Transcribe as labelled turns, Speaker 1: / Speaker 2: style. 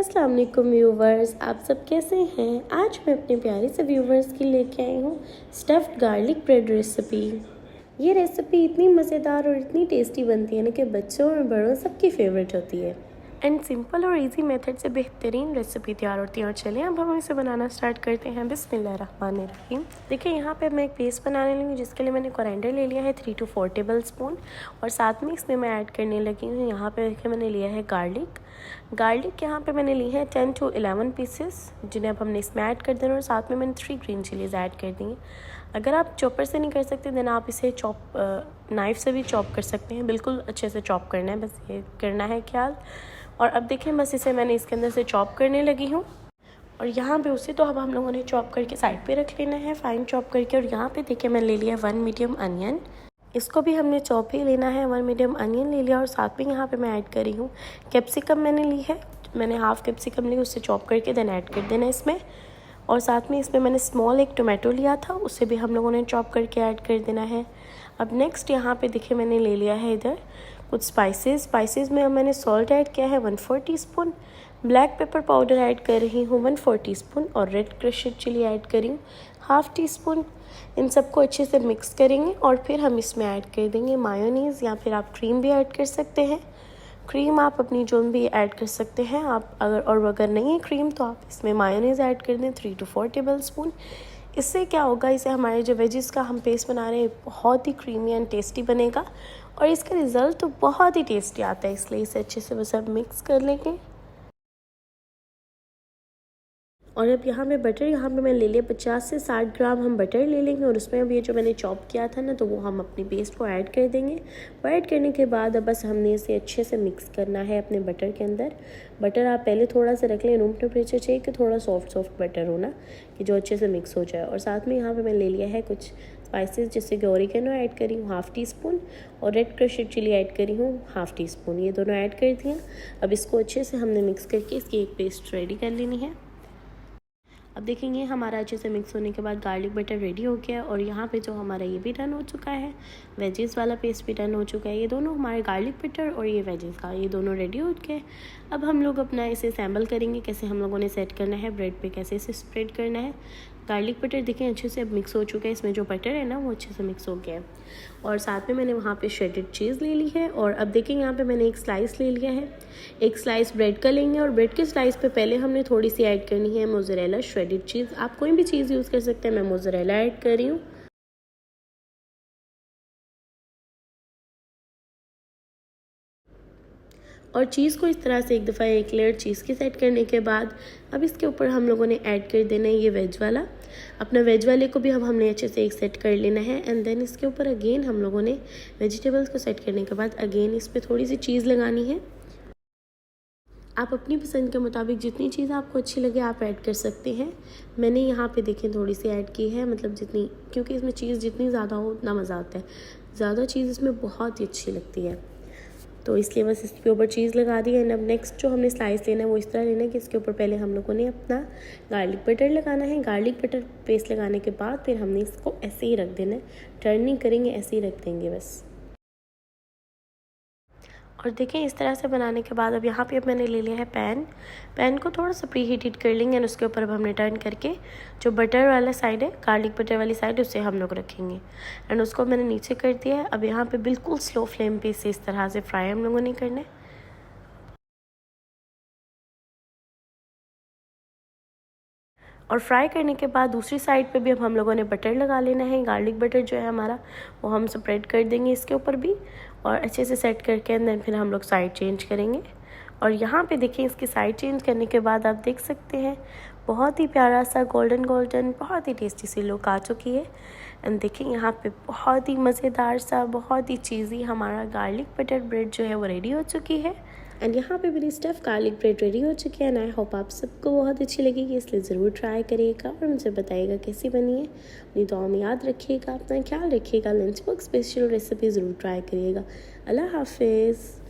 Speaker 1: अस्सलाम वालेकुम व्यूवर्स, आप सब कैसे हैं। आज मैं अपने प्यारे से व्यूवर्स के लेके आई हूँ स्टफ्ड गार्लिक ब्रेड रेसिपी। ये रेसिपी इतनी मज़ेदार और इतनी टेस्टी बनती है ना कि बच्चों और बड़ों सबकी फेवरेट होती है एंड सिंपल और इजी मेथड से बेहतरीन रेसिपी तैयार होती है। और चलिए अब हम इसे बनाना स्टार्ट करते हैं। बिस्मिल्लाहिर्रहमानिर्रहीम। देखिए यहाँ पे मैं एक पेस्ट बनाने लगी हूँ, जिसके लिए मैंने कोरिएंडर ले लिया है 3 to 4 टेबल स्पून। और साथ में इसमें मैं ऐड करने लगी हूँ, यहाँ पे देखिए मैंने लिया है गार्लिक यहाँ पे मैंने ली है 10 to 11 पीसेस, जिन्हें अब हमने इसमें ऐड कर देना। और साथ में मैंने 3 ग्रीन चिलीज़ ऐड कर दी हैं। अगर आप चॉपर से नहीं कर सकते देन आप इसे नाइफ़ से भी चॉप कर सकते हैं। बिल्कुल अच्छे से चॉप करना है, बस ये करना है ख्याल। और अब देखें बस इसे मैंने इसके अंदर से चॉप करने लगी हूँ। और यहाँ पे उसे तो अब हम लोगों ने चॉप करके साइड पे रख लेना है, फाइन चॉप करके। और यहाँ पे देखिए मैंने ले लिया 1 मीडियम अनियन, इसको भी हमने चॉप ही लेना है। 1 मीडियम अनियन ले लिया। और साथ में यहाँ पे मैं ऐड करी हूँ कैप्सिकम, मैंने ली है, मैंने हाफ़ कैप्सिकम ली, उससे चॉप करके देन ऐड कर देना इसमें। और साथ में इसमें मैंने स्मॉल एक टोमेटो लिया था, उसे भी हम लोगों ने चॉप करके ऐड कर देना है। अब नेक्स्ट यहाँ पे देखिए मैंने ले लिया है इधर कुछ स्पाइसेस में मैंने सॉल्ट ऐड किया है 1/4 teaspoon, black pepper powder add कर रही हूँ 1/4 टीस्पून, और रेड क्रश्ड चिली ऐड करी हूँ 1/2 टीस्पून। इन सबको अच्छे से मिक्स करेंगे और फिर हम इसमें ऐड कर देंगे मायोनीज़, या फिर आप क्रीम भी ऐड कर सकते हैं। क्रीम आप अपनी जो भी ऐड कर सकते हैं आप, अगर नहीं है क्रीम तो आप इसमें मायोनीज़ ऐड कर दें 3 to 4 टेबल स्पून। इससे क्या होगा, इसे हमारे जो वेजिस का हम पेस्ट बना रहे हैं बहुत ही क्रीमी एंड टेस्टी बनेगा और इसका रिज़ल्ट तो बहुत ही टेस्टी आता है। इसलिए इसे अच्छे से बस अब मिक्स कर लेंगे। और अब यहाँ पे बटर, यहाँ पे मैं ले लिया 50 से 60 ग्राम हम बटर ले लेंगे। और उसमें अब ये जो मैंने चॉप किया था ना, तो वो हम अपनी पेस्ट को ऐड कर देंगे। वो ऐड करने के बाद अब बस हमने इसे अच्छे से मिक्स करना है अपने बटर के अंदर। बटर आप पहले थोड़ा सा रख लें, रूम टेम्परेचर चाहिए कि थोड़ा सॉफ्ट बटर हो ना, कि जो अच्छे से मिक्स हो जाए। और साथ में यहाँ पर मैं ले लिया है कुछ स्पाइसेस, जैसे कि ऑरिगेनो ऐड करी हूँ 1/2 टीस्पून, और रेड क्रश्ड चिली ऐड करी हूँ 1/2 टीस्पून। ये दोनों ऐड कर दिया। अब इसको अच्छे से हमने मिक्स करके इसकी एक पेस्ट रेडी कर लेनी है। अब देखेंगे हमारा अच्छे से मिक्स होने के बाद गार्लिक बटर रेडी हो गया। और यहाँ पे जो हमारा ये भी डन हो चुका है, वेजेस वाला पेस्ट भी डन हो चुका है। ये दोनों हमारे गार्लिक बटर और ये वेजेस का, ये दोनों रेडी हो गए। अब हम लोग अपना इसे सैम्बल करेंगे, कैसे हम लोगों ने सेट करना है ब्रेड पे, कैसे इसे स्प्रेड करना है। गार्लिक बटर देखें अच्छे से अब मिक्स हो चुका है, इसमें जो बटर है ना वो अच्छे से मिक्स हो गया है। और साथ में मैंने वहाँ पे श्रेडेड चीज़ ले ली है। और अब देखें यहाँ पे मैंने एक स्लाइस ले लिया है, एक स्लाइस ब्रेड का लेंगे। और ब्रेड के स्लाइस पे पहले हमने थोड़ी सी ऐड करनी है मोज़रेला श्रेडेड चीज़। आप कोई भी चीज़ यूज़ कर सकते हैं, मैं मोज़रेला ऐड कर रही हूँ। और चीज़ को इस तरह से एक दफ़ा एक लेयर चीज़ की सेट करने के बाद अब इसके ऊपर हम लोगों ने ऐड कर देना है ये वेज वाला। अपना वेज वाले को भी अब हमने अच्छे से एक सेट कर लेना है। एंड देन इसके ऊपर अगेन हम लोगों ने वेजिटेबल्स को सेट करने के बाद अगेन इस पर थोड़ी सी चीज़ लगानी है। आप अपनी पसंद के मुताबिक जितनी चीज़ आपको अच्छी लगे आप ऐड कर सकते हैं। मैंने यहाँ पे देखें थोड़ी सी ऐड की है, मतलब जितनी, क्योंकि इसमें चीज़ जितनी ज़्यादा हो उतना मज़ा आता है। ज़्यादा चीज़ इसमें बहुत ही अच्छी लगती है, तो इसलिए बस इसके ऊपर चीज़ लगा दी है। अब नेक्स्ट जो हमने स्लाइस लेना है वो इस तरह लेना है कि इसके ऊपर पहले हम लोगों ने अपना गार्लिक बटर लगाना है। गार्लिक बटर पेस्ट लगाने के बाद फिर हमने इसको ऐसे ही रख देना है, टर्न नहीं करेंगे, ऐसे ही रख देंगे बस। और देखें इस तरह से बनाने के बाद अब यहाँ पे मैंने ले लिया है पैन को थोड़ा सा प्री हीटेड कर लेंगे। और उसके ऊपर अब हमने टर्न करके जो बटर वाला साइड है, गार्लिक बटर वाली साइड, उससे हम लोग रखेंगे। एंड उसको मैंने नीचे कर दिया है। अब यहाँ पे बिल्कुल स्लो फ्लेम पे इसे इस तरह से फ्राई हम लोगों ने करना है। और फ्राई करने के बाद दूसरी साइड पे भी अब हम लोगों ने बटर लगा लेना है। गार्लिक बटर जो है हमारा वो हम स्प्रेड कर देंगे इसके ऊपर भी, और अच्छे से सेट करके अंदर फिर हम लोग साइड चेंज करेंगे। और यहाँ पे देखिए इसकी साइड चेंज करने के बाद आप देख सकते हैं बहुत ही प्यारा सा गोल्डन बहुत ही टेस्टी सी लुक आ चुकी है। एंड देखिए यहाँ पे बहुत ही मज़ेदार सा, बहुत ही चीज़ी हमारा गार्लिक बटर ब्रेड जो है वो रेडी हो चुकी है। एंड यहाँ पे मेरी स्टफ़ गार्लिक ब्रेड रेडी हो चुकी है। एंड आई होप आप सबको बहुत अच्छी लगेगी, इसलिए ज़रूर ट्राई करिएगा और मुझे बताइएगा कैसी बनी है। अपनी दुआ में याद रखिएगा, अपना ख्याल रखिएगा। लंच बॉक्स स्पेशल रेसिपी ज़रूर ट्राई करिएगा। अल्लाह हाफिज़।